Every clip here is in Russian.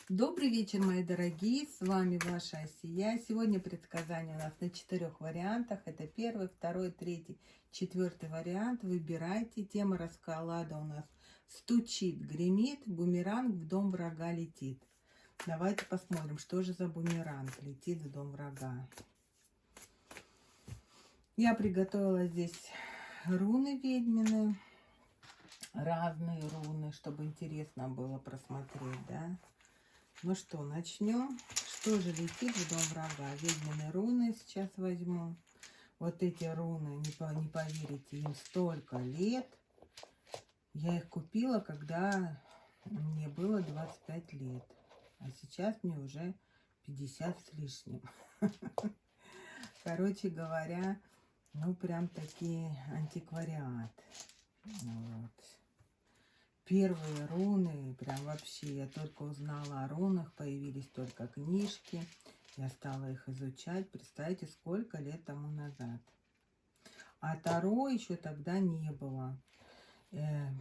Добрый вечер, мои дорогие, с вами ваша Асия. Сегодня предсказание у нас на 4 вариантах. Это первый, второй, третий, четвертый вариант. Выбирайте. Тема расклада у нас стучит, гремит, бумеранг в дом врага летит. Давайте посмотрим, что же за бумеранг летит в дом врага. Я приготовила здесь руны ведьмины, разные руны, чтобы интересно было просмотреть, да. Ну что, начнем. Что же летит в дом врага? Ведьмины руны сейчас возьму. Вот эти руны, не поверите, им столько лет. Я их купила, когда мне было 25 лет. А сейчас мне уже 50 с лишним. Короче говоря, ну прям такие антиквариат. Вот. Первые руны, прям вообще, я только узнала о рунах, появились только книжки. Я стала их изучать. Представьте, сколько лет тому назад. А Таро еще тогда не было.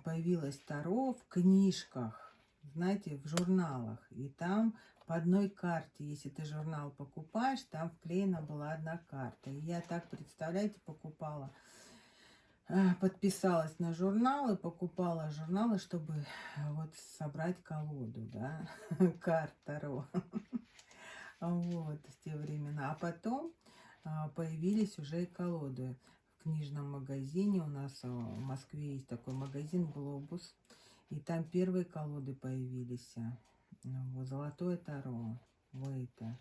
Появилось Таро в книжках, знаете, в журналах. И там по одной карте, если ты журнал покупаешь, там вклеена была одна карта. И я так, представляете, покупала. Подписалась на журналы, покупала журналы, чтобы вот собрать колоду, да, карт Таро. Вот, в те времена. А потом появились уже и колоды в книжном магазине. У нас в Москве есть такой магазин «Глобус». И там первые колоды появились. Вот, «Золотое Таро». Вот это.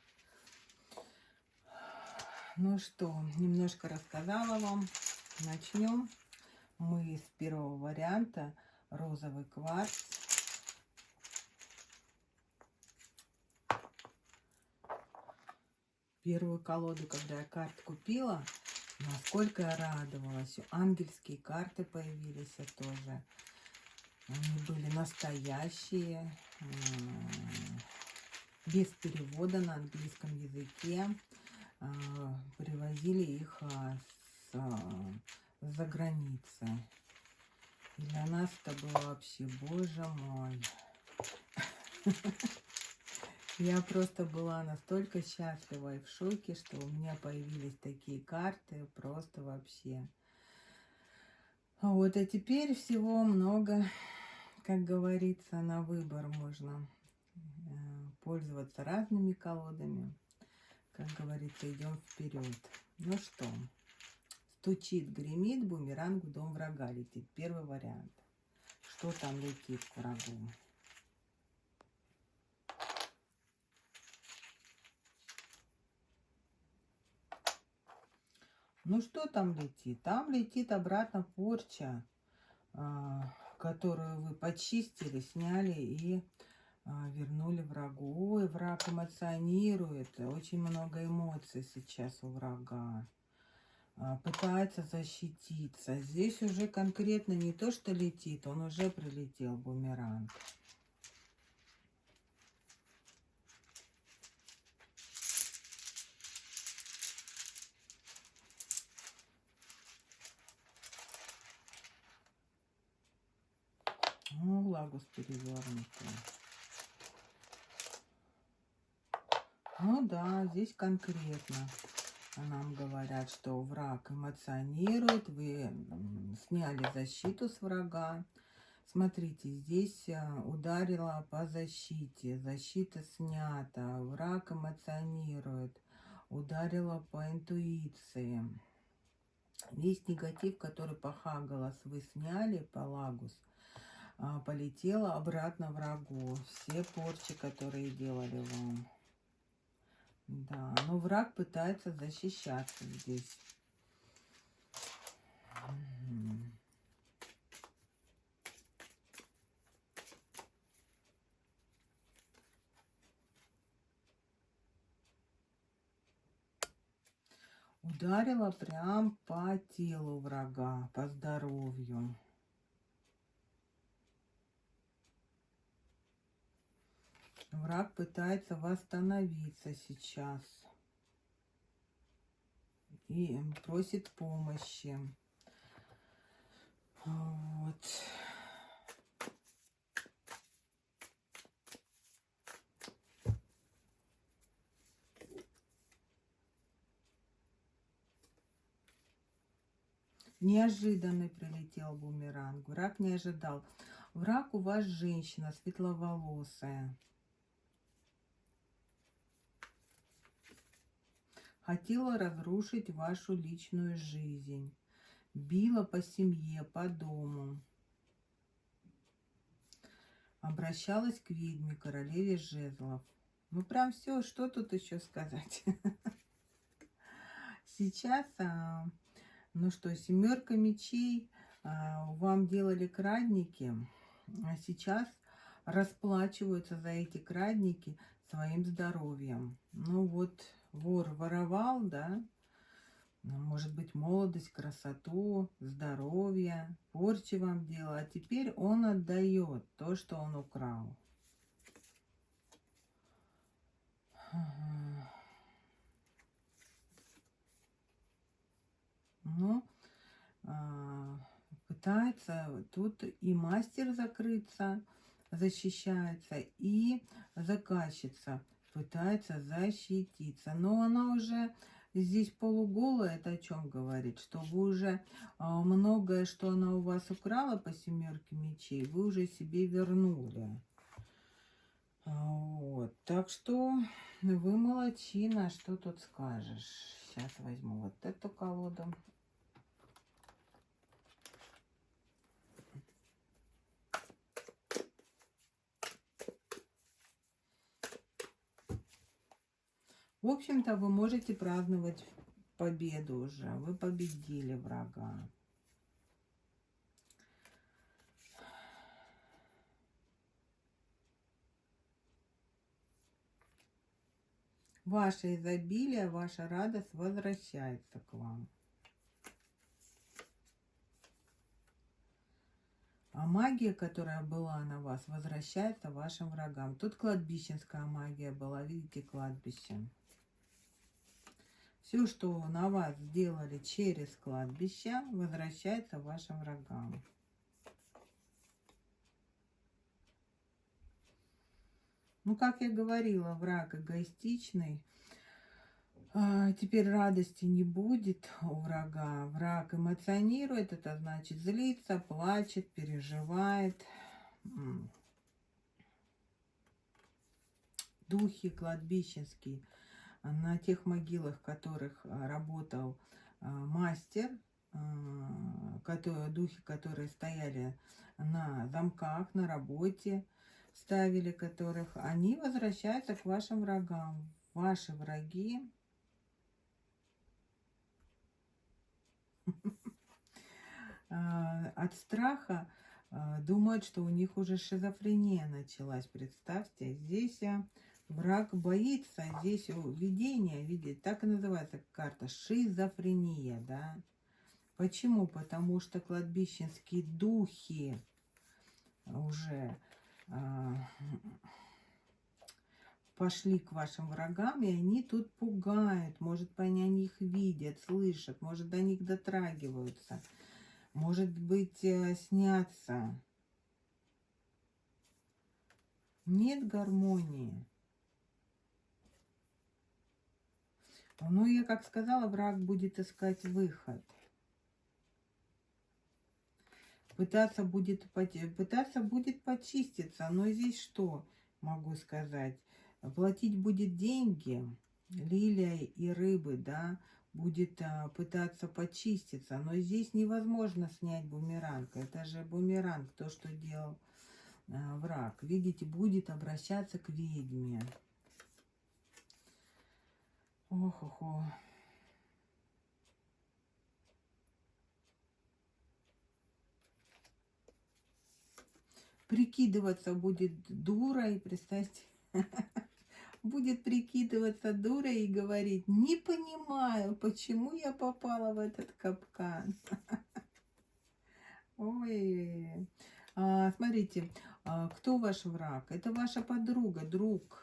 Ну что, немножко рассказала вам. Начнем. Мы с первого варианта розовый кварц. Первую колоду, когда я карт купила, насколько я радовалась. Ангельские карты появились тоже. Они были настоящие, без перевода на английском языке. Привозили их за границы. И для нас это было вообще, боже мой. Я просто была настолько счастлива и в шоке, что у меня появились такие карты, просто вообще. Вот, а теперь всего много, как говорится, на выбор можно пользоваться разными колодами. Как говорится, идем вперед. Ну что, стучит, гремит, бумеранг в дом врага летит. Первый вариант. Что там летит к врагу? Ну что там летит? Там летит обратно порча, которую вы почистили, сняли и вернули врагу. Ой, враг эмоционирует. Очень много эмоций сейчас у врага. Пытается защититься. Здесь уже конкретно не то, что летит, он уже прилетел, бумеранг. Ну, лагус перевернутый. Ну да, здесь конкретно нам говорят, что враг эмоционирует, вы сняли защиту с врага. Смотрите, здесь ударила по защите, защита снята, враг эмоционирует, ударила по интуиции. Весь негатив, который по Хагалас вы сняли, по Лагус, полетела обратно врагу. Все порчи, которые делали вам. Да, но враг пытается защищаться здесь. Ударила прям по телу врага, по здоровью. Враг пытается восстановиться сейчас и просит помощи. Вот. Неожиданный прилетел бумеранг. Враг не ожидал. Враг у вас женщина, светловолосая. Хотела разрушить вашу личную жизнь. Била по семье, по дому. Обращалась к ведьме, королеве жезлов. Ну, прям все, что тут еще сказать? Сейчас, ну что, 7 мечей, вам делали крадники, а сейчас расплачиваются за эти крадники своим здоровьем. Ну вот, вор воровал, да, может быть, молодость, красоту, здоровье, порчи вам делал, а теперь он отдает то, что он украл. Ну, пытается тут и мастер закрыться, защищается, и заказчица пытается защититься. Но она уже здесь полуголая, это о чем говорит? Что вы уже многое, что она у вас украла по 7 мечей, вы уже себе вернули. Вот. Так что вы молодчина, что тут скажешь. Сейчас возьму вот эту колоду. В общем-то, вы можете праздновать победу уже. Вы победили врага. Ваше изобилие, ваша радость возвращается к вам. А магия, которая была на вас, возвращается вашим врагам. Тут кладбищенская магия была, видите, кладбище. Все, что на вас сделали через кладбище, возвращается вашим врагам. Ну, как я говорила, враг эгоистичный. Теперь радости не будет у врага. Враг эмоционирует, это значит злится, плачет, переживает. Духи кладбищенские, на тех могилах, в которых работал мастер, духи, которые стояли на замках, на работе, ставили которых, они возвращаются к вашим врагам. Ваши враги от страха думают, что у них уже шизофрения началась. Представьте, здесь враг боится, здесь видение видит, так и называется карта, шизофрения, да. Почему? Потому что кладбищенские духи уже пошли к вашим врагам, и они тут пугают. Может, они о них видят, слышат, может, до них дотрагиваются. Может быть, снятся. Нет гармонии. Ну, я как сказала, враг будет искать выход. Пытаться будет почиститься. Но здесь что могу сказать? Платить будет деньги. Лилия и рыбы, да, будет пытаться почиститься. Но здесь невозможно снять бумеранг. Это же бумеранг, то, что делал враг. Видите, будет обращаться к ведьме. Ох-охо. Прикидываться будет дурой, представьте. Будет прикидываться дурой и говорить: не понимаю, почему я попала в этот капкан. Ой, смотрите, кто ваш враг? Это ваша подруга, друг.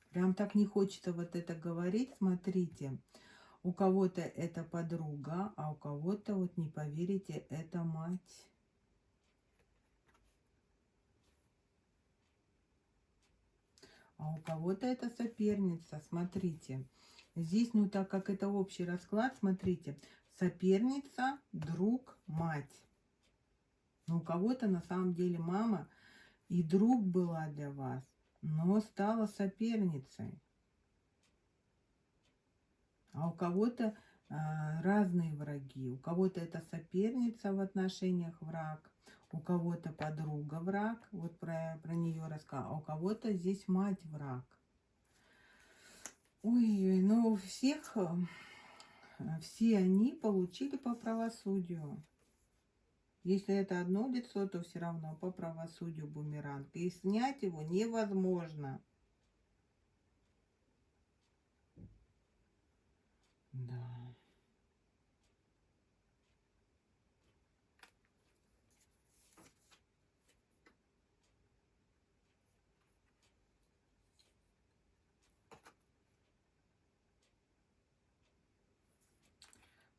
Прям так не хочется вот это говорить. Смотрите, У кого-то это подруга, а у кого-то, вот не поверите, это мать. А у кого-то это соперница, смотрите. Здесь, ну так как это общий расклад, смотрите. Соперница, друг, мать. Но у кого-то на самом деле мама и друг была для вас, но стала соперницей. А у кого-то разные враги. У кого-то это соперница в отношениях враг, у кого-то подруга враг, вот про нее рассказал, а у кого-то здесь мать враг. Ой, ну у всех, все они получили по правосудию. Если это одно лицо, то все равно по правосудию бумеранг. И снять его невозможно. Да.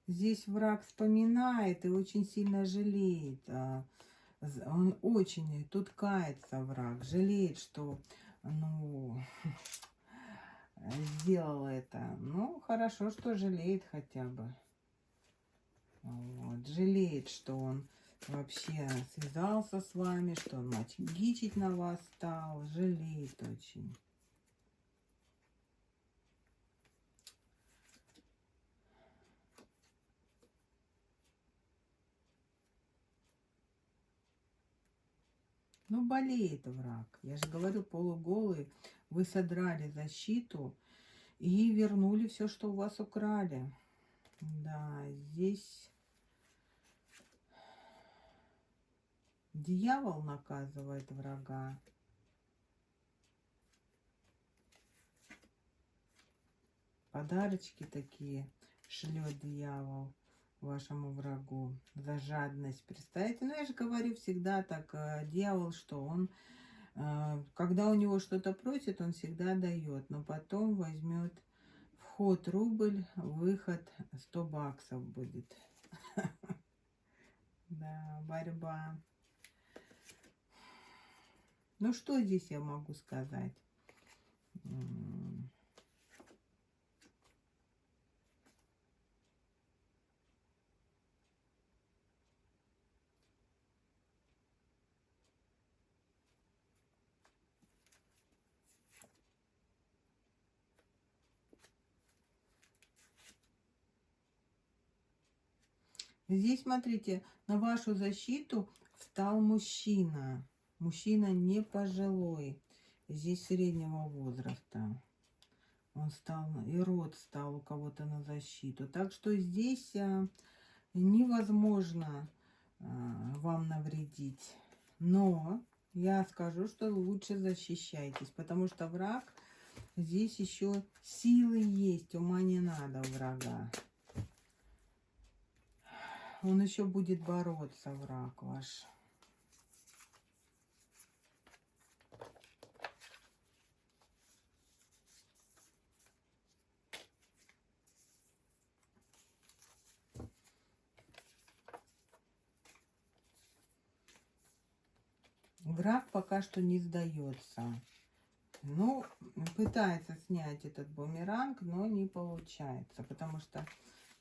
Здесь враг вспоминает и очень сильно жалеет. Он очень, тут кается враг, жалеет, что, ну, сделал это. Ну, хорошо, что жалеет хотя бы. Вот. Жалеет, что он вообще связался с вами, что он мочегичить на вас стал. Жалеет очень. Ну, болеет враг. Я же говорю, полуголый. Вы содрали защиту и вернули все, что у вас украли. Да, здесь дьявол наказывает врага. Подарочки такие шлет дьявол вашему врагу за жадность. Представляете? Ну, я же говорю всегда так, дьявол, что он, когда у него что-то просит, он всегда дает, но потом возьмет вход рубль, выход 100 баксов будет. Да, борьба. Ну, что здесь я могу сказать? Здесь, смотрите, на вашу защиту встал мужчина. Мужчина не пожилой. Здесь среднего возраста. Он стал, и род стал у кого-то на защиту. Так что здесь невозможно вам навредить. Но я скажу, что лучше защищайтесь, потому что враг, здесь еще силы есть, ума не надо у врага. Он еще будет бороться, враг ваш. Враг пока что не сдается. Ну, пытается снять этот бумеранг, но не получается, потому что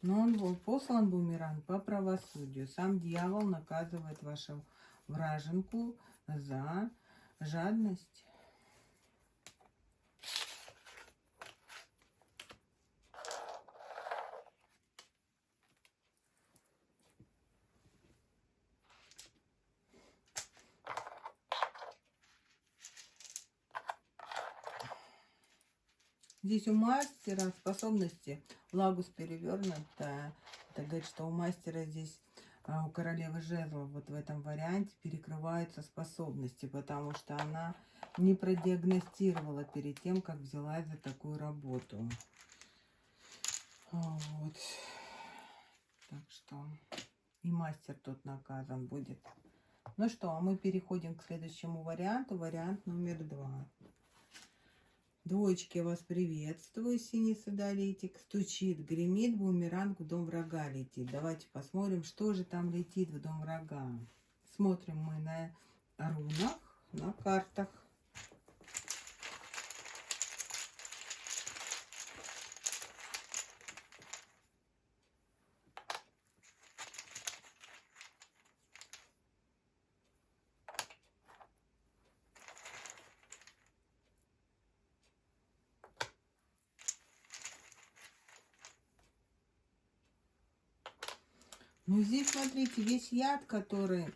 он был послан бумеранг по правосудию. Сам дьявол наказывает вашу враженку за жадность. Здесь у мастера способности, лагус перевернут, это говорит, что у мастера здесь, у королевы жезлов, вот в этом варианте перекрываются способности, потому что она не продиагностировала перед тем, как взялась за такую работу. Вот. Так что и мастер тут наказан будет. Ну что, а мы переходим к следующему варианту. Вариант номер 2. Двоечки, я вас приветствую, синий садолитик. Стучит, гремит, бумеранг в дом врага летит. Давайте посмотрим, что же там летит в дом врага. Смотрим мы на рунах, на картах. Ну, здесь, смотрите, весь яд, который...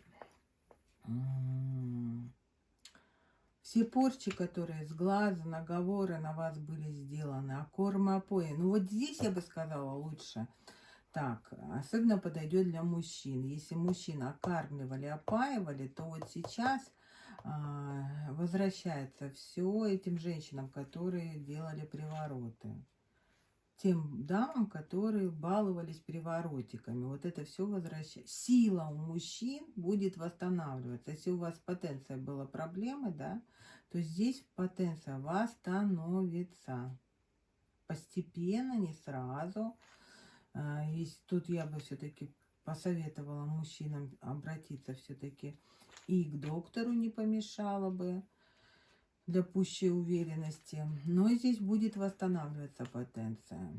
Все порчи, которые с глаза, наговоры на вас были сделаны, а кормы, опои. Ну, вот здесь я бы сказала лучше. Так, особенно подойдет для мужчин. Если мужчин окармливали, опаивали, то вот сейчас возвращается все этим женщинам, которые делали привороты. Тем дамам, которые баловались приворотиками. Вот это все возвращается. Сила у мужчин будет восстанавливаться. Если у вас потенция была проблемой, да, то здесь потенция восстановится. Постепенно, не сразу. Тут я бы все-таки посоветовала мужчинам обратиться все-таки и к доктору не помешало бы для пущей уверенности. Но здесь будет восстанавливаться потенция.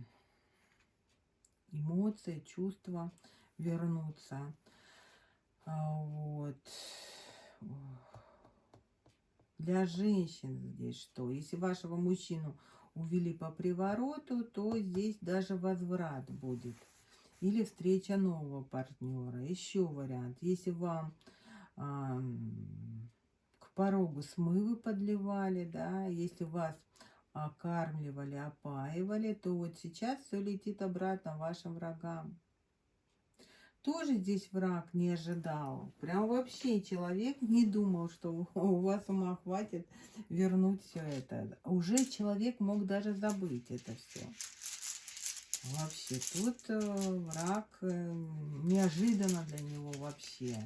Эмоции, чувства вернутся. Вот. Для женщин здесь что? Если вашего мужчину увели по привороту, то здесь даже возврат будет. Или встреча нового партнера. Еще вариант. Если вам к порогу смывы подливали, да, если вас окармливали, опаивали, то вот сейчас все летит обратно вашим врагам. Тоже здесь враг не ожидал. Прям вообще человек не думал, что у вас ума хватит вернуть все это. Уже человек мог даже забыть это все. Вообще, тут враг неожиданно для него вообще.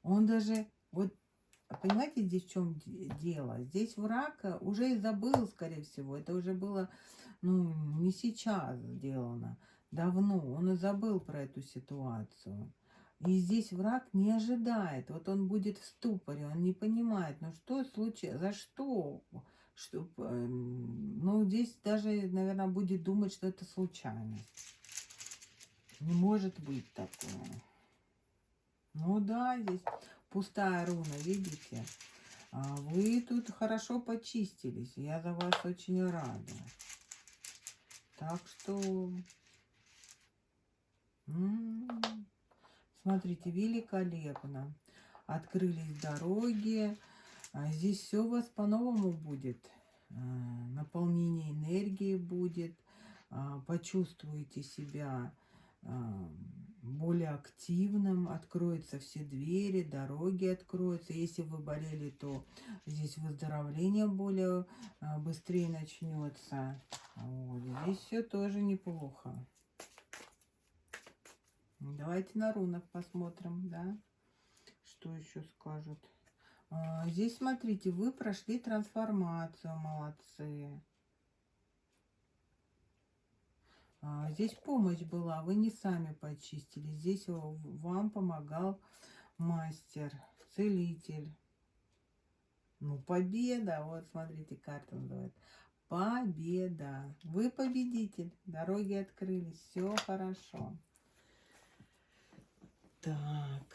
Он даже, вот, понимаете, здесь в чем дело? Здесь враг уже и забыл, скорее всего. Это уже было, ну, не сейчас сделано. Давно. Он и забыл про эту ситуацию. И здесь враг не ожидает. Вот он будет в ступоре, он не понимает, ну что случилось, за что? Ну, здесь даже, наверное, будет думать, что это случайно. Не может быть такое. Ну да, здесь пустая руна, видите? Вы тут хорошо почистились. Я за вас очень рада. Так что... Смотрите, великолепно. Открылись дороги. Здесь все у вас по-новому будет. Наполнение энергии будет. Почувствуете себя более активным. Откроются все двери, дороги откроются. Если вы болели, то здесь выздоровление более быстрее начнется. Вот. Здесь все тоже неплохо. Давайте на рунах посмотрим, да, что еще скажут. Здесь, смотрите, вы прошли трансформацию, молодцы. Здесь помощь была, вы не сами почистили. Здесь вам помогал мастер, целитель. Ну, победа. Вот, смотрите, карта называется. Победа. Вы победитель. Дороги открылись. Все хорошо. Так.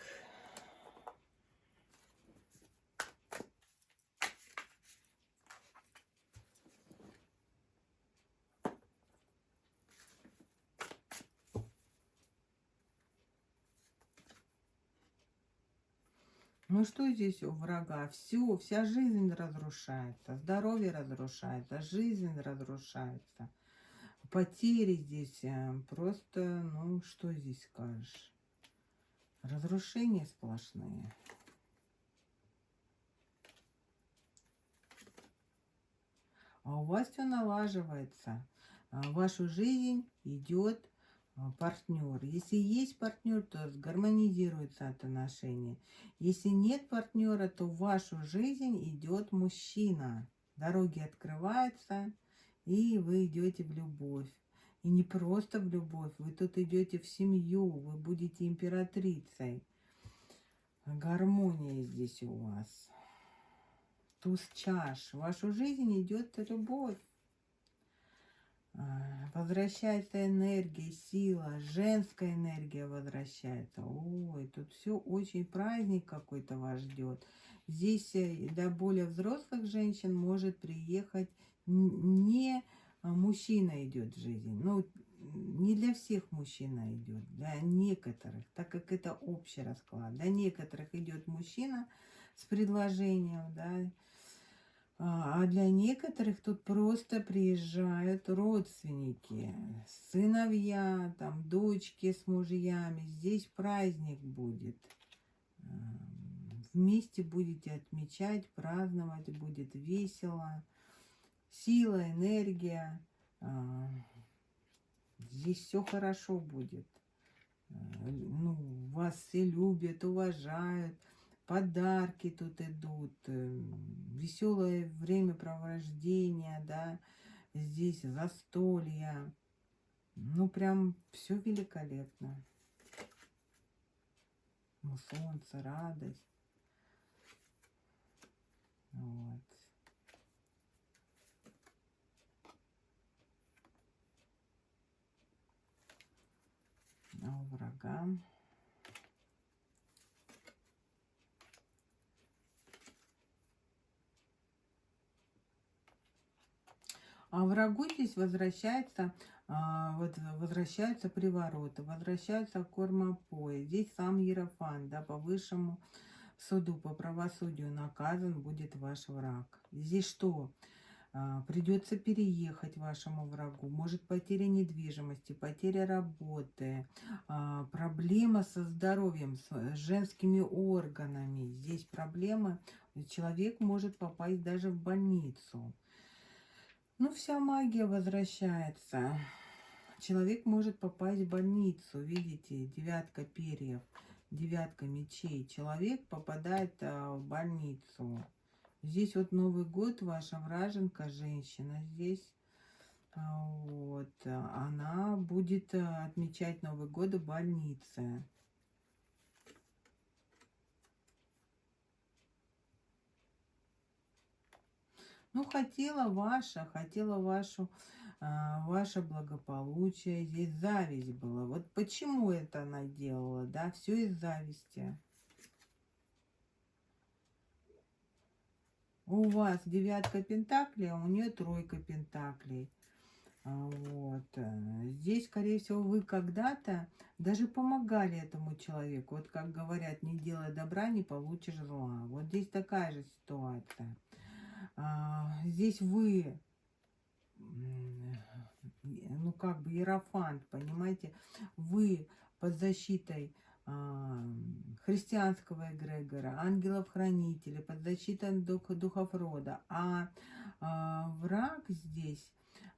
Ну что здесь у врага? Все, вся жизнь разрушается, здоровье разрушается, жизнь разрушается. Потери здесь просто, ну что здесь скажешь? Разрушения сплошные. А у вас все налаживается. В вашу жизнь идет партнер. Если есть партнер, то гармонизируется отношения. Если нет партнера, то в вашу жизнь идет мужчина. Дороги открываются, и вы идете в любовь. И не просто в любовь, вы тут идете в семью, вы будете императрицей. Гармония здесь у вас. Туз чаш. В вашу жизнь идет любовь. Возвращается энергия, сила, женская энергия возвращается. Ой, тут все очень праздник какой-то вас ждет. Здесь для более взрослых женщин может приехать не мужчина идет в жизнь. Ну, не для всех мужчина идет, для некоторых, так как это общий расклад. Для некоторых идет мужчина с предложением, да. А для некоторых тут просто приезжают родственники, сыновья, там, дочки с мужьями. Здесь праздник будет. Вместе будете отмечать, праздновать, будет весело. Сила, энергия. Здесь все хорошо будет. Ну, вас все любят, уважают. Подарки тут идут, веселое времяпровождение, да, здесь застолья. Ну, прям все великолепно. Ну, солнце, радость. Вот. А у врага... А врагу здесь возвращается, возвращаются привороты, возвращаются кормопои. Здесь сам Иерофант, да, по высшему суду, по правосудию наказан будет ваш враг. Здесь что? Придется переехать вашему врагу. Может, потеря недвижимости, потеря работы, проблема со здоровьем, с женскими органами. Здесь проблемы. Человек может попасть даже в больницу. Ну, вся магия возвращается. Человек может попасть в больницу. Видите, девятка перьев, девятка мечей. Человек попадает в больницу. Здесь вот Новый год, ваша враженка, женщина здесь. Вот, она будет отмечать Новый год в больнице. Ну, хотела ваше благополучие. Здесь зависть была. Вот почему это она делала, да? Все из зависти. У вас девятка пентаклей, а у нее тройка пентаклей. Вот. Здесь, скорее всего, вы когда-то даже помогали этому человеку. Вот как говорят, не делай добра, не получишь зла. Вот здесь такая же ситуация. Здесь вы, ну как бы иерофант, понимаете, вы под защитой христианского эгрегора, ангелов-хранителей, под защитой духов рода. Враг здесь,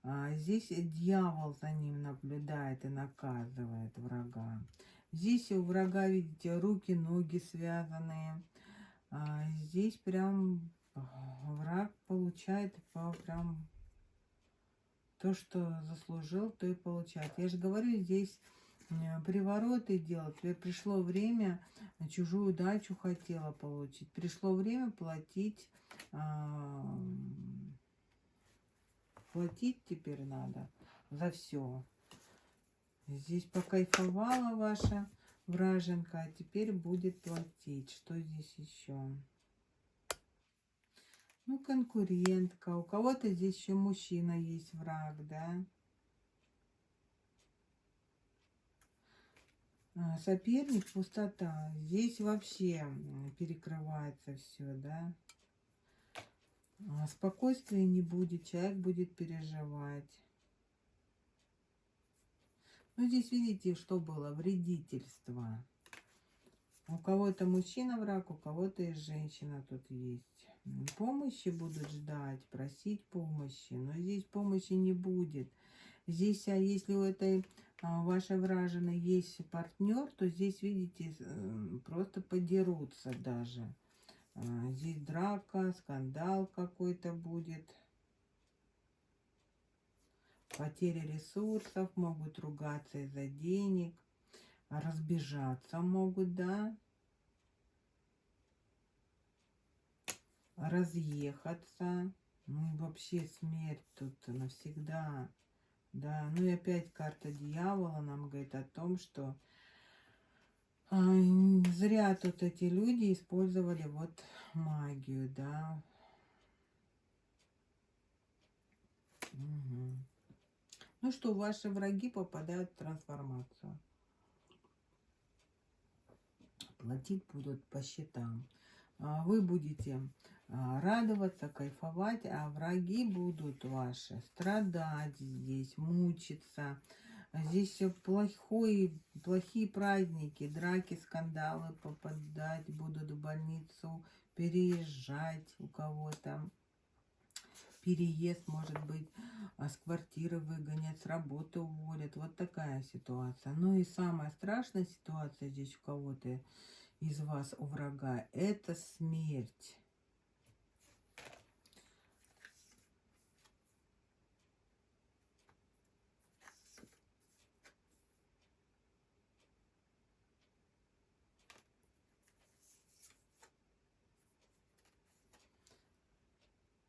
здесь дьявол за ним наблюдает и наказывает врага. Здесь у врага, видите, руки, ноги связанные. Здесь прям враг получает прям то, что заслужил, то и получает. Я же говорю, здесь привороты делать. Пришло время, чужую дачу хотела получить. Пришло время платить. Платить теперь надо за все. Здесь покайфовала ваша враженка, а теперь будет платить. Что здесь еще? Ну, конкурентка. У кого-то здесь еще мужчина есть, враг, да? Соперник, пустота. Здесь вообще перекрывается все, да? Спокойствия не будет, человек будет переживать. Ну, здесь видите, что было? Вредительство. У кого-то мужчина враг, у кого-то и женщина тут есть. Помощи будут ждать, просить помощи. Но здесь помощи не будет. Здесь, если у этой вашей вражины есть партнер, то здесь, видите, просто подерутся даже. Здесь драка, скандал какой-то будет. Потери ресурсов, могут ругаться из-за денег, разбежаться могут, да, разъехаться. Ну, вообще смерть тут навсегда. Да, ну и опять карта дьявола нам говорит о том, что зря тут эти люди использовали вот магию, да. Угу. Ну что, ваши враги попадают в трансформацию. Платить будут по счетам. Вы будете радоваться, кайфовать, а враги будут ваши страдать здесь, мучиться. Здесь все плохие праздники, драки, скандалы, попадать будут в больницу, переезжать у кого-то. Переезд, может быть, с квартиры выгонят, с работы уволят. Вот такая ситуация. Ну и самая страшная ситуация здесь у кого-то из вас, у врага, это смерть.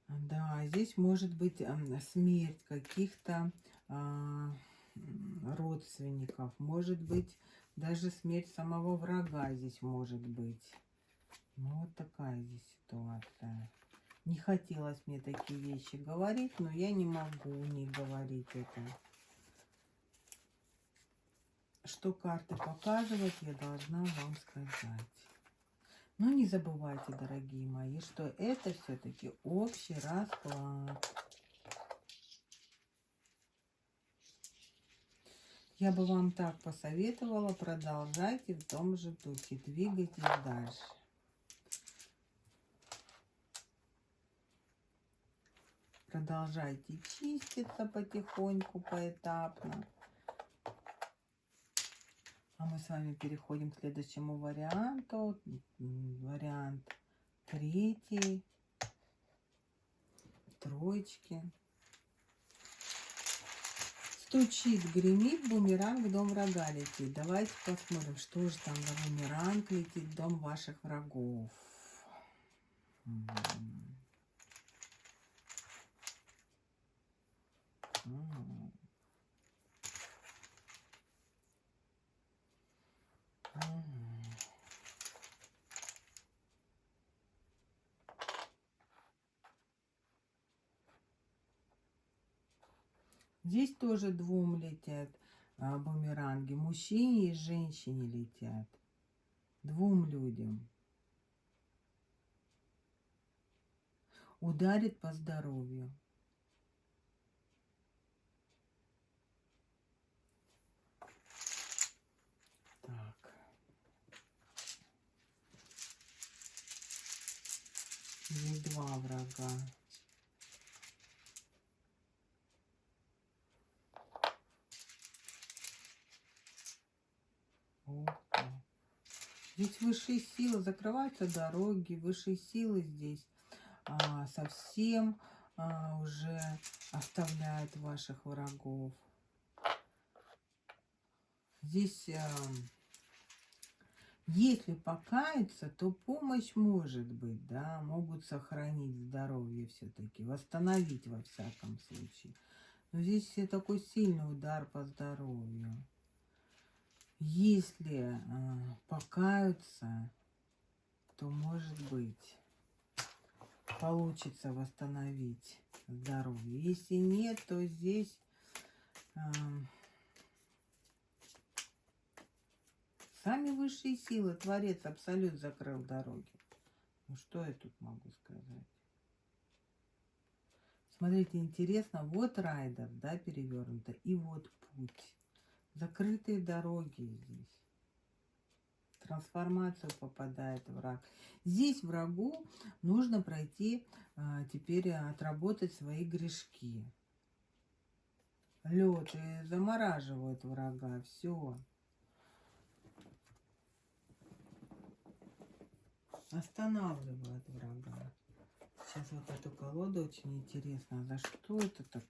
Да, здесь может быть смерть каких-то родственников, может быть даже смерть самого врага здесь может быть. Ну вот такая здесь ситуация. Не хотелось мне такие вещи говорить, но я не могу не говорить это. Что карты показывают, я должна вам сказать. Но не забывайте, дорогие мои, что это все-таки общий расклад. Я бы вам так посоветовала, продолжайте в том же духе, двигайтесь дальше. Продолжайте чиститься потихоньку, поэтапно. А мы с вами переходим к следующему варианту. Вариант третий. Троечки. Стучит, гремит, бумеранг в дом врага летит. Давайте посмотрим, что же там за бумеранг летит в дом ваших врагов. Здесь тоже двум летят бумеранги. Мужчине и женщине летят. Двум людям. Ударит по здоровью. Так. Здесь два врага. Здесь высшие силы, закрываются дороги, высшие силы здесь совсем уже оставляют ваших врагов. Здесь, если покаяться, то помощь может быть, да, могут сохранить здоровье все-таки, восстановить во всяком случае. Но здесь такой сильный удар по здоровью. Если покаются, то, может быть, получится восстановить здоровье. Если нет, то здесь сами высшие силы, Творец Абсолют закрыл дороги. Ну что я тут могу сказать? Смотрите, интересно, вот райдер, да, перевернуто, и вот путь. Закрытые дороги здесь. В трансформацию попадает враг. Здесь врагу нужно пройти, теперь отработать свои грешки. Лед и замораживают врага. Все. Останавливают врага. Сейчас вот эту колоду очень интересно. За что это так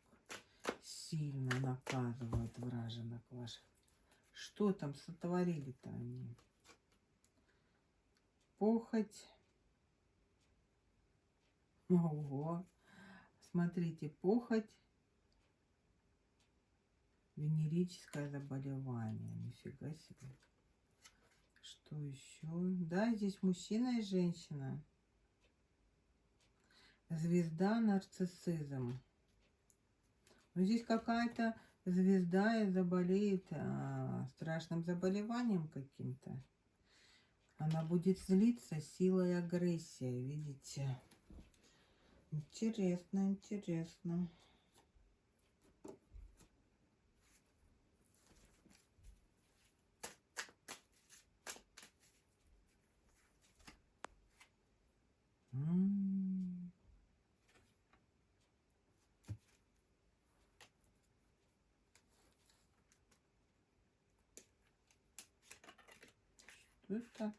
сильно наказывают враженок ваших. Что там сотворили-то они? Похоть. Ого. Смотрите, похоть. Венерическое заболевание. Нифига себе. Что еще? Да, здесь мужчина и женщина. Звезда, нарциссизм. Но здесь какая-то звезда и заболеет страшным заболеванием каким-то. Она будет злиться силой агрессии, видите? Интересно, интересно. Это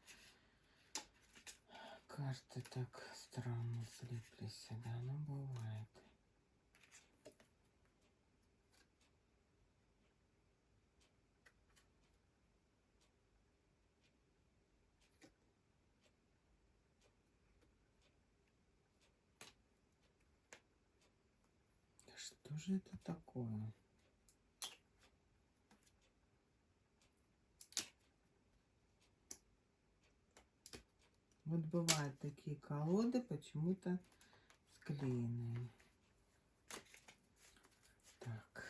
карты так странно слиплись, да, ну бывает. Что же это такое? Вот бывают такие колоды, почему-то склеенные. Так.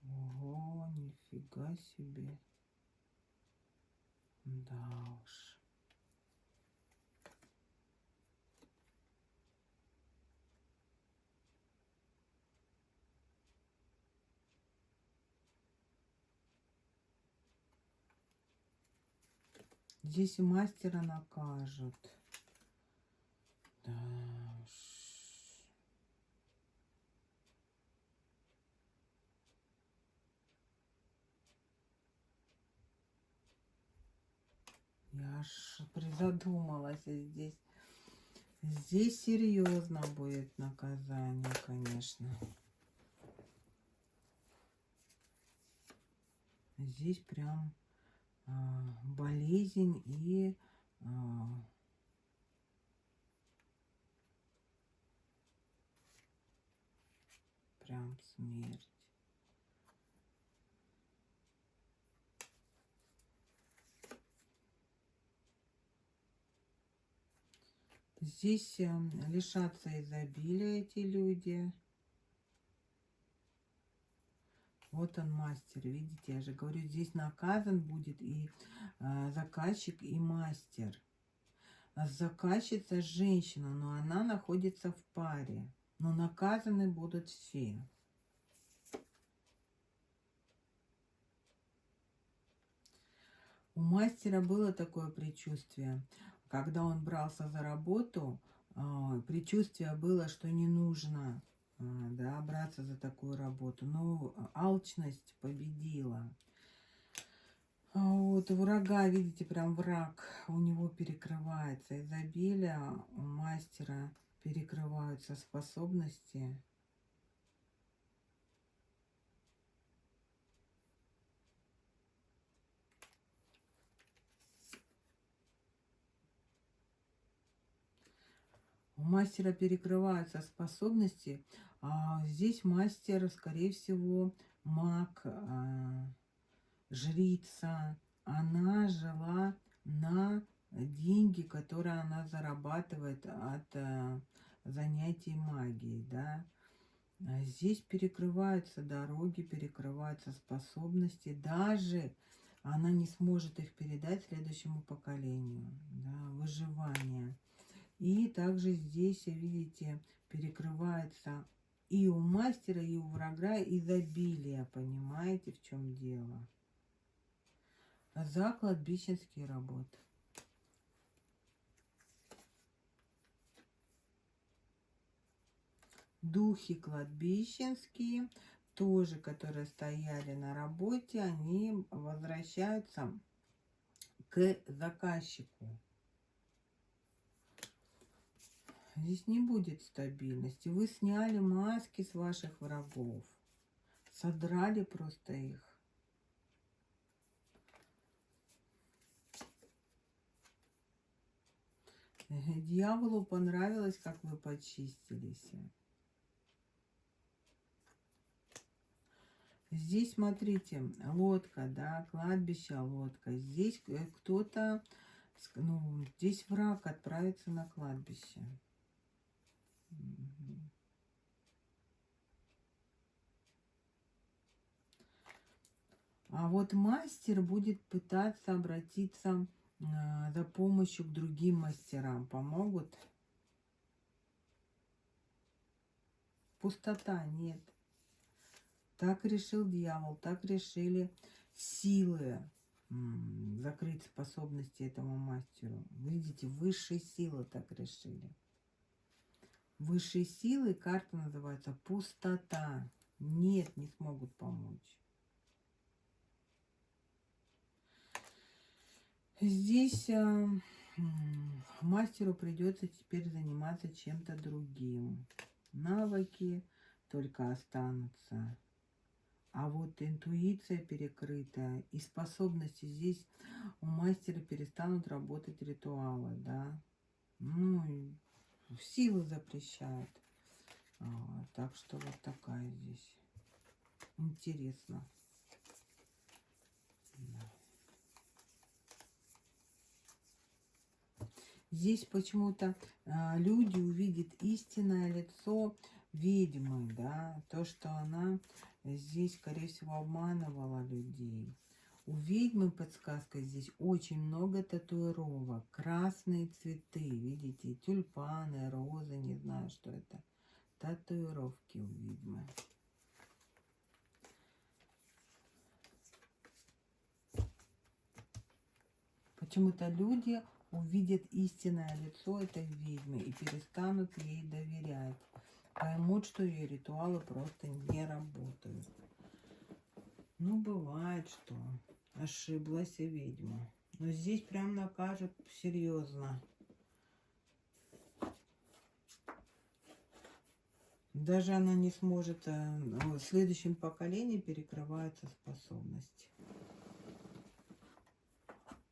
Ого, нифига себе. Да уж. Здесь мастера накажут. Да уж. Я аж призадумалась здесь. Здесь серьезно будет наказание, конечно. Здесь прям болезнь и прям смерть. Здесь лишатся изобилия эти люди. Вот он мастер, видите, я же говорю, здесь наказан будет и заказчик, и мастер. Заказчица женщина, но она находится в паре. Но наказаны будут все. У мастера было такое предчувствие. Когда он брался за работу, предчувствие было, что не нужно да, браться за такую работу. Но алчность победила. Вот врага, видите, прям враг у него перекрывается. Изобилие у мастера перекрываются способности. У мастера перекрываются способности. Здесь мастер, скорее всего, маг, жрица. Она жила на деньги, которые она зарабатывает от занятий магией, да. Здесь перекрываются дороги, перекрываются способности. Даже она не сможет их передать следующему поколению. Да, выживание. И также здесь, видите, перекрывается и у мастера, и у врага изобилие. Понимаете, в чем дело? За кладбищенские работы. Духи кладбищенские, тоже, которые стояли на работе, они возвращаются к заказчику. Здесь не будет стабильности. Вы сняли маски с ваших врагов. Содрали просто их. Дьяволу понравилось, как вы почистились. Здесь, смотрите, лодка, да, кладбище, лодка. Здесь кто-то, ну, здесь враг отправится на кладбище. А вот мастер будет пытаться обратиться за помощью к другим мастерам. Помогут? Пустота, нет. Так решил дьявол, так решили силы закрыть способности этому мастеру. Видите, высшие силы так решили. Высшие силы, карта называется пустота. Нет, не смогут помочь. Здесь мастеру придется теперь заниматься чем-то другим. Навыки только останутся. А вот интуиция перекрытая и способности здесь у мастера перестанут работать ритуалы, да. Ну, силы запрещают. Так что вот такая здесь. Интересно. Да. Здесь почему-то люди увидят истинное лицо ведьмы, да, то, что она здесь, скорее всего, обманывала людей. У ведьмы подсказка здесь очень много татуировок, красные цветы, видите, тюльпаны, розы, не знаю, что это. Татуировки у ведьмы. Почему-то люди увидят истинное лицо этой ведьмы и перестанут ей доверять. Поймут, что ее ритуалы просто не работают. Ну, бывает, что ошиблась и ведьма. Но здесь прям накажет серьезно. Даже она не сможет, в следующем поколении перекрываются способности.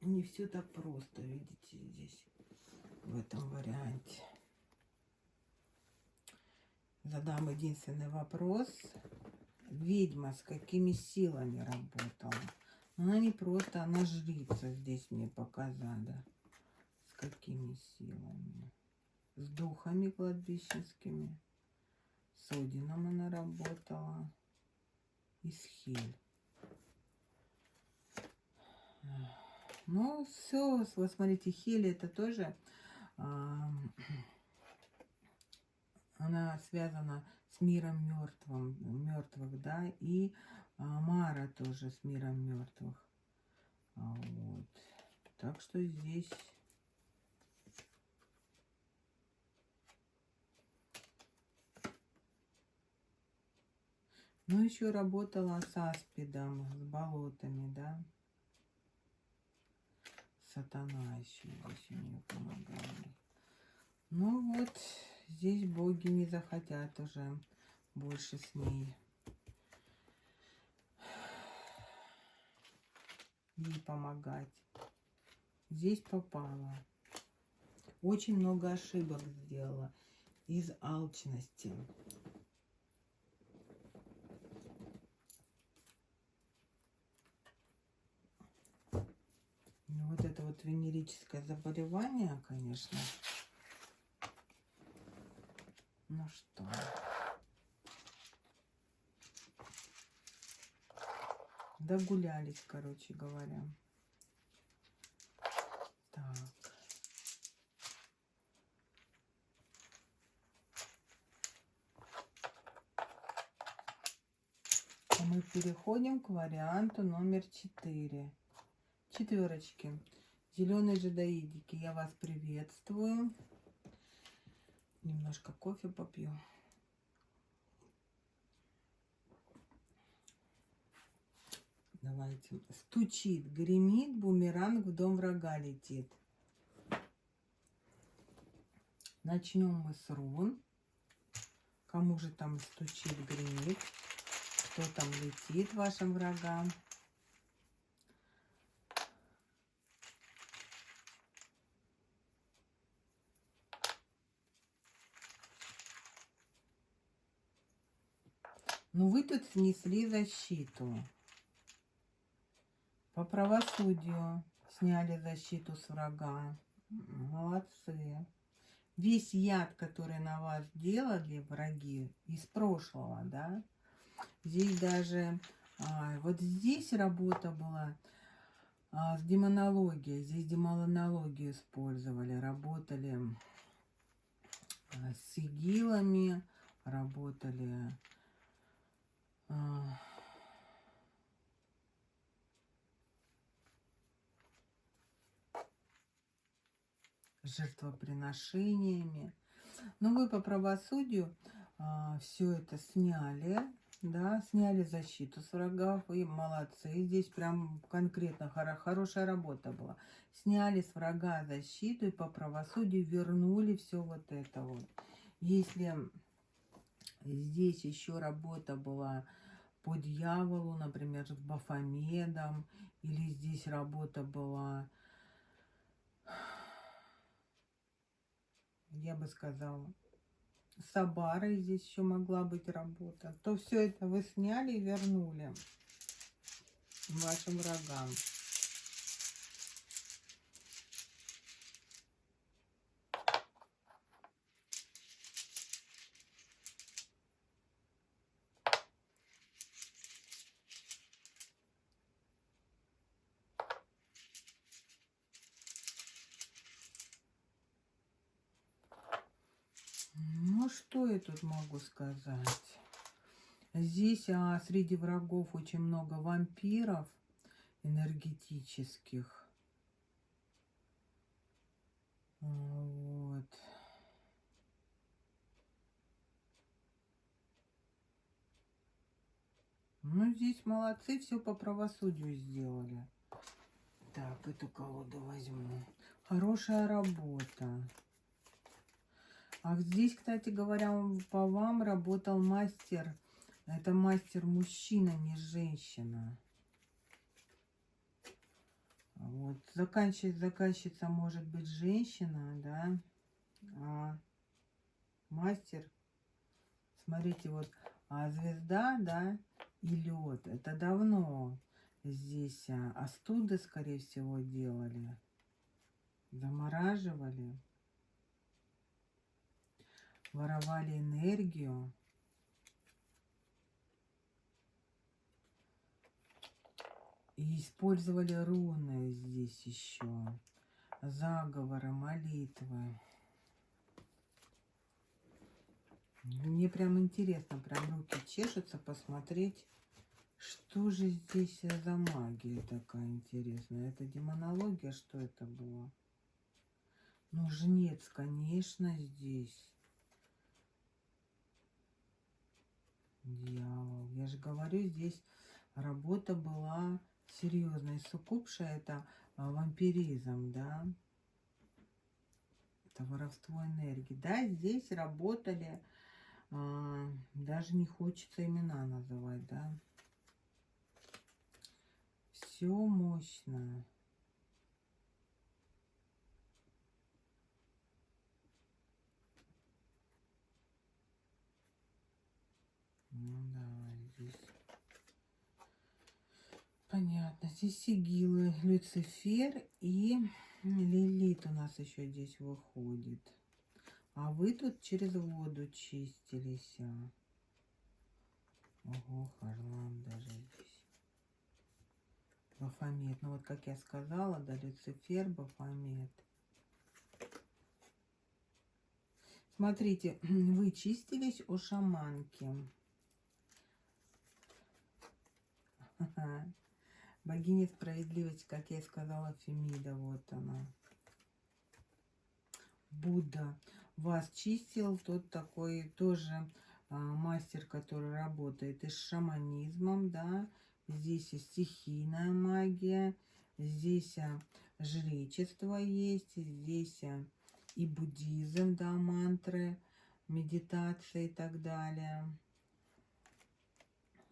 Не все так просто, видите, здесь, в этом варианте. Задам единственный вопрос. Ведьма с какими силами работала? Она не просто, она жрица здесь мне показала. С какими силами? С духами кладбищенскими. С Одином она работала. И с Хель. Ну, все, вот смотрите, Хель это тоже, она связана с миром мертвых, да, и Мара тоже с миром мертвых. Вот. Так что здесь ну еще работала с аспидом, с болотами, да. Сатана еще здесь у нее помогали. Ну вот, здесь боги не захотят уже больше с ней помогать. Здесь попала. Очень много ошибок сделала из алчности. Ну, вот это вот венерическое заболевание, конечно. Ну что? Догулялись, короче говоря. Так. Мы переходим к варианту номер 4. Четверочки. Зеленые джедаидики. Я вас приветствую. Немножко кофе попью. Давайте. Стучит, гремит, бумеранг в дом врага летит. Начнем мы с рун. Кому же там стучит, гремит? Кто там летит вашим врагам? Ну, вы тут снесли защиту. По правосудию сняли защиту с врага. Молодцы. Весь яд, который на вас делали враги из прошлого, да, здесь даже, вот здесь работа была с демонологией, здесь демонологию использовали, работали с сигилами, работали жертвоприношениями. Но вы по правосудию все это сняли, да, сняли защиту с врагов, и молодцы. Здесь прям конкретно хорошая работа была. Сняли с врага защиту и по правосудию вернули все вот это вот. Если здесь еще работа была по дьяволу, например, с Бафомедом, или здесь работа была, я бы сказала, с Абарой здесь еще могла быть работа, то все это вы сняли и вернули вашим врагам. Ну, что я тут могу сказать? Здесь среди врагов очень много вампиров энергетических. Вот. Ну, здесь молодцы, все по правосудию сделали. Так, эту колоду возьму. Хорошая работа. А здесь, кстати говоря, по вам работал мастер. Это мастер-мужчина, не женщина. Вот. Заказчица может быть женщина, да. А мастер, смотрите, вот звезда, да, и лед. Это давно здесь остуды, скорее всего, делали. Замораживали. Воровали энергию. И использовали руны здесь еще. Заговоры, молитвы. Мне прям интересно, прям руки чешутся посмотреть, что же здесь за магия такая интересная. Это демонология, что это было? Ну, жнец, конечно, здесь. Дьявол. Я же говорю, здесь работа была серьезная. Суккубша — это вампиризм, да. Это воровство энергии. Да, здесь работали, даже не хочется имена называть, да. Все мощно. Ну да, здесь понятно. Здесь сигилы, Люцифер и Лилит у нас еще здесь выходит. А вы тут через воду чистились. Ого, Харлан даже здесь. Бафомет. Ну вот как я сказала, да, Люцифер, Бафомет. Смотрите, вы чистились у шаманки. Богиня справедливости, как я и сказала, Фемида, вот она. Будда вас чистил, тот такой тоже мастер, который работает и с шаманизмом, да. Здесь и стихийная магия, здесь жречество есть, здесь и буддизм, да, мантры, медитации и так далее.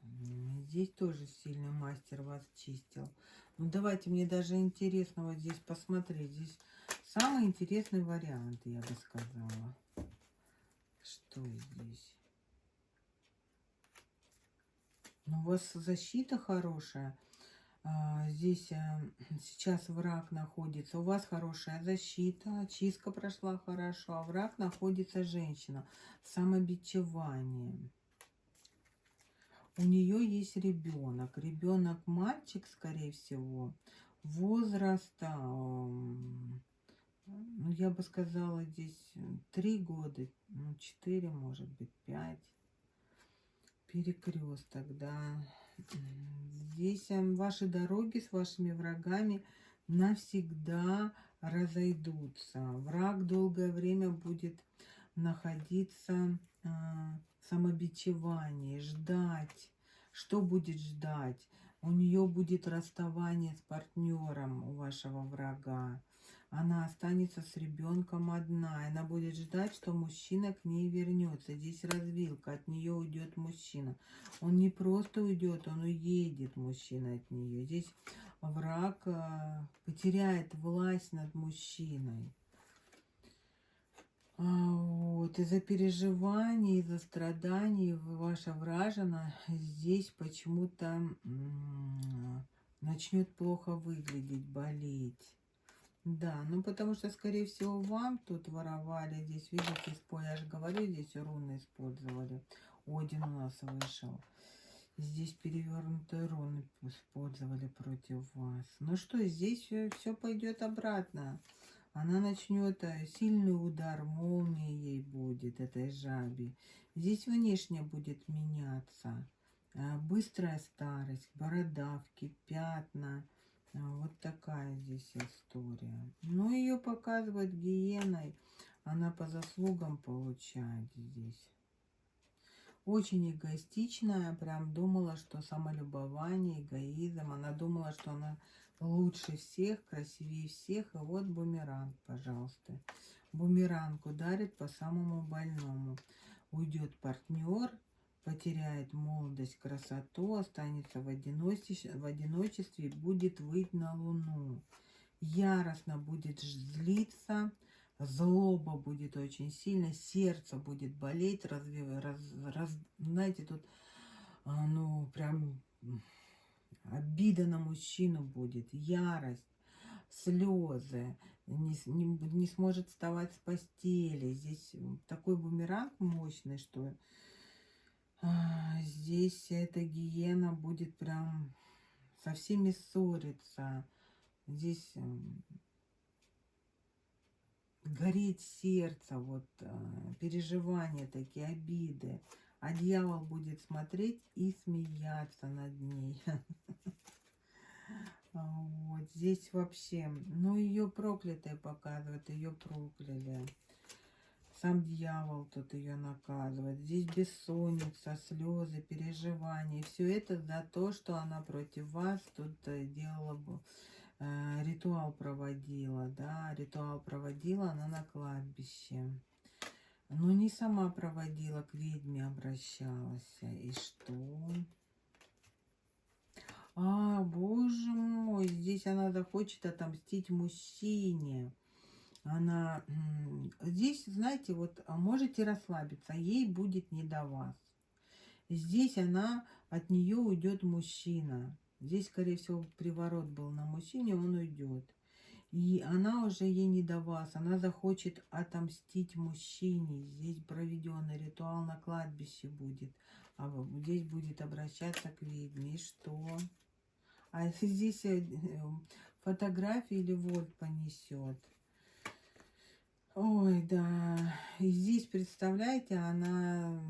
Здесь тоже сильный мастер вас чистил. Ну, давайте, мне даже интересно вот здесь посмотреть. Здесь самый интересный вариант, я бы сказала. Что здесь? Ну, у вас защита хорошая. Здесь сейчас враг находится. У вас хорошая защита, чистка прошла хорошо, а враг находится женщина. Самобичевание. У нее есть ребенок. Ребенок мальчик, скорее всего, возраста, ну, я бы сказала, здесь 3 года, ну, 4, может быть, 5. Перекресток, да. Здесь ваши дороги с вашими врагами навсегда разойдутся. Враг долгое время будет находиться в самобичевании, ждать. Что будет ждать? У нее будет расставание с партнером у вашего врага. Она останется с ребенком одна. Она будет ждать, что мужчина к ней вернется. Здесь развилка. От нее уйдет мужчина. Он не просто уйдет, он уедет, мужчина, от нее. Здесь враг потеряет власть над мужчиной. Вот, из-за переживаний, из-за страданий ваша вражина здесь почему-то начнет плохо выглядеть, болеть. Да, ну потому что, скорее всего, вам тут воровали. Здесь, видите, я же говорю, здесь руны использовали. Один у нас вышел. Здесь перевернутые руны использовали против вас. Ну что, здесь все пойдет обратно. Она начнет, сильный удар молнии ей будет, этой жабе. Здесь внешне будет меняться. Быстрая старость, бородавки, пятна. Вот такая здесь история. Но ее показывают гиеной. Она по заслугам получает здесь. Очень эгоистичная. Прям думала, что самолюбование, эгоизм. Она думала, что она лучше всех, красивее всех. И вот бумеранг, пожалуйста. Бумеранг ударит по самому больному. Уйдет партнер, потеряет молодость, красоту, останется в одиночестве и будет выть на луну. Яростно будет злиться, злоба будет очень сильно, сердце будет болеть, знаете, тут, ну, прям обида на мужчину будет, ярость, слезы, не сможет вставать с постели. Здесь такой бумеранг мощный, что здесь эта гиена будет прям со всеми ссориться. Здесь гореть сердце, вот переживания такие, обиды. А дьявол будет смотреть и смеяться над ней. Вот здесь вообще, ну, ее проклятые показывают, ее прокляли. Сам дьявол тут ее наказывает. Здесь бессонница, слезы, переживания. Все это за то, что она против вас тут делала бы. Ритуал проводила, да, ритуал проводила она на кладбище. Но не сама проводила, к ведьме обращалась. И что? Боже мой, здесь она захочет отомстить мужчине. Она здесь, знаете, вот можете расслабиться, ей будет не до вас. Здесь она, от нее уйдет мужчина. Здесь, скорее всего, приворот был на мужчине, он уйдет. И она уже ей не до вас. Она захочет отомстить мужчине. Здесь проведенный ритуал на кладбище будет. А здесь будет обращаться к ведьме. И что? А если здесь фотографии или вот понесет? Ой, да. И здесь, представляете, она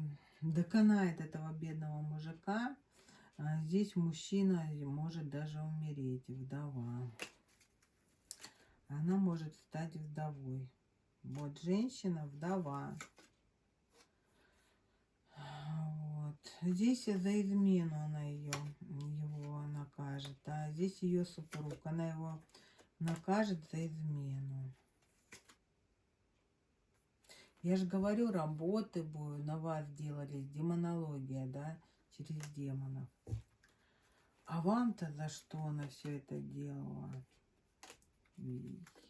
доконает этого бедного мужика. А здесь мужчина может даже умереть, вдова. Она может стать вдовой. Вот женщина, вдова. Вот. Здесь за измену она его накажет. А здесь ее супруг. Она его накажет за измену. Я же говорю, работы будут на вас делались, демонология, да, через демонов. А вам-то за что она все это делала? Видите?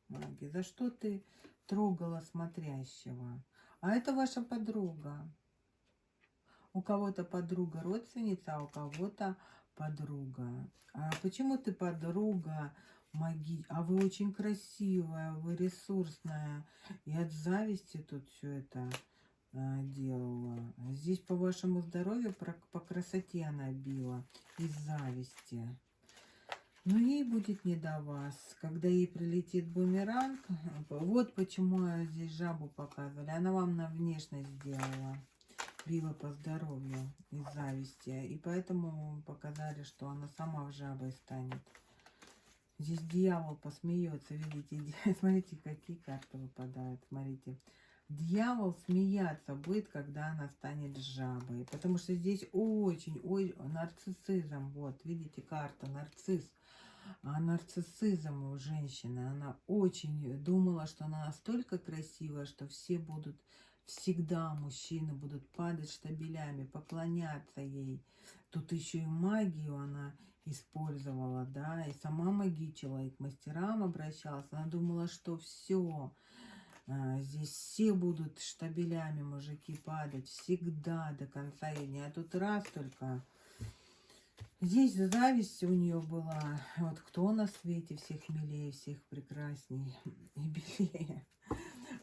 Маги, за что ты трогала смотрящего? А это ваша подруга. У кого-то подруга родственница, а у кого-то подруга. А почему ты подруга маги? А вы очень красивая, вы ресурсная. И от зависти тут все это делала. Здесь по вашему здоровью, по красоте она била из зависти. Но ей будет не до вас. Когда ей прилетит бумеранг, вот почему здесь жабу показывали. Она вам на внешность сделала. Била по здоровью из зависти. И поэтому показали, что она сама в жабой станет. Здесь дьявол посмеется. Видите, смотрите, какие карты выпадают. Смотрите. Дьявол смеяться будет, когда она станет жабой. Потому что здесь очень нарциссизм. Вот, видите, карта нарцисс. А нарциссизм у женщины. Она очень думала, что она настолько красивая, что все будут, всегда мужчины будут падать штабелями, поклоняться ей. Тут еще и магию она использовала, да, и сама магичила, и к мастерам обращалась. Она думала, что все, здесь все будут штабелями мужики падать, всегда до конца ее дня. А тут раз только... Здесь зависть у нее была. Вот кто на свете всех милее, всех прекрасней и белее.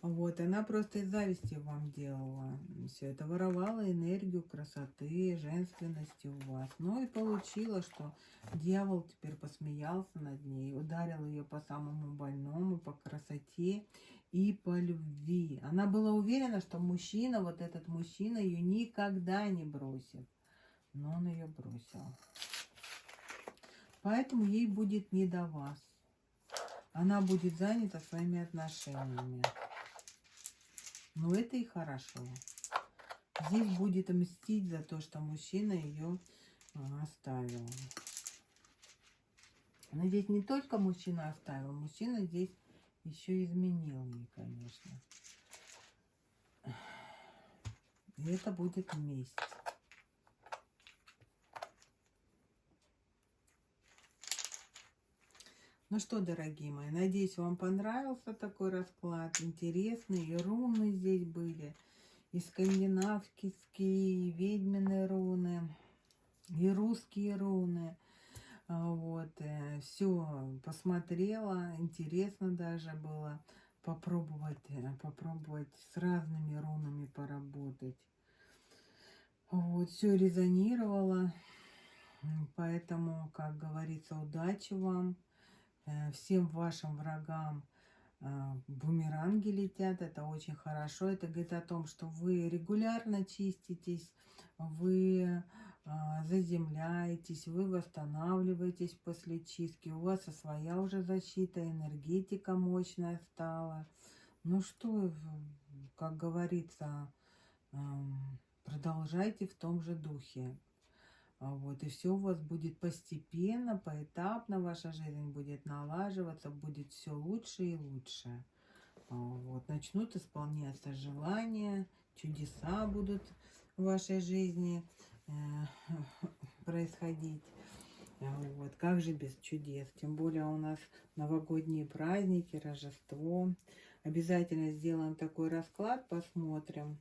Вот, она просто из зависти вам делала. Все это воровала энергию красоты, женственности у вас. Ну и получила, что дьявол теперь посмеялся над ней, ударил ее по самому больному, по красоте и по любви. Она была уверена, что мужчина, вот этот мужчина, ее никогда не бросит. Но он ее бросил. Поэтому ей будет не до вас. Она будет занята своими отношениями. Но это и хорошо. Здесь будет мстить за то, что мужчина ее оставил. Но здесь не только мужчина оставил, мужчина здесь еще изменил ей, конечно. И это будет месть. Ну что, дорогие мои, надеюсь, вам понравился такой расклад. Интересный. И руны здесь были. И скандинавские, и ведьмины руны, и русские руны. Вот. Все посмотрела. Интересно даже было попробовать с разными рунами поработать. Вот. Все резонировало. Поэтому, как говорится, удачи вам. Всем вашим врагам бумеранги летят, это очень хорошо. Это говорит о том, что вы регулярно чиститесь, вы заземляетесь, вы восстанавливаетесь после чистки. У вас и своя уже защита, энергетика мощная стала. Ну что, как говорится, продолжайте в том же духе. Вот, и все у вас будет постепенно, поэтапно, ваша жизнь будет налаживаться, будет все лучше и лучше. Вот, начнут исполняться желания, чудеса будут в вашей жизни происходить. Вот, как же без чудес? Тем более у нас новогодние праздники, Рождество. Обязательно сделаем такой расклад, посмотрим,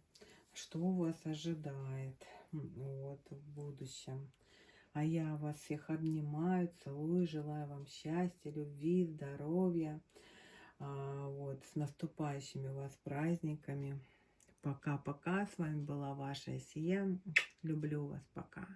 что вас ожидает вот, в будущем. А я вас всех обнимаю, целую, желаю вам счастья, любви, здоровья. Вот, с наступающими вас праздниками. Пока-пока. С вами была ваша Сия. Люблю вас. Пока.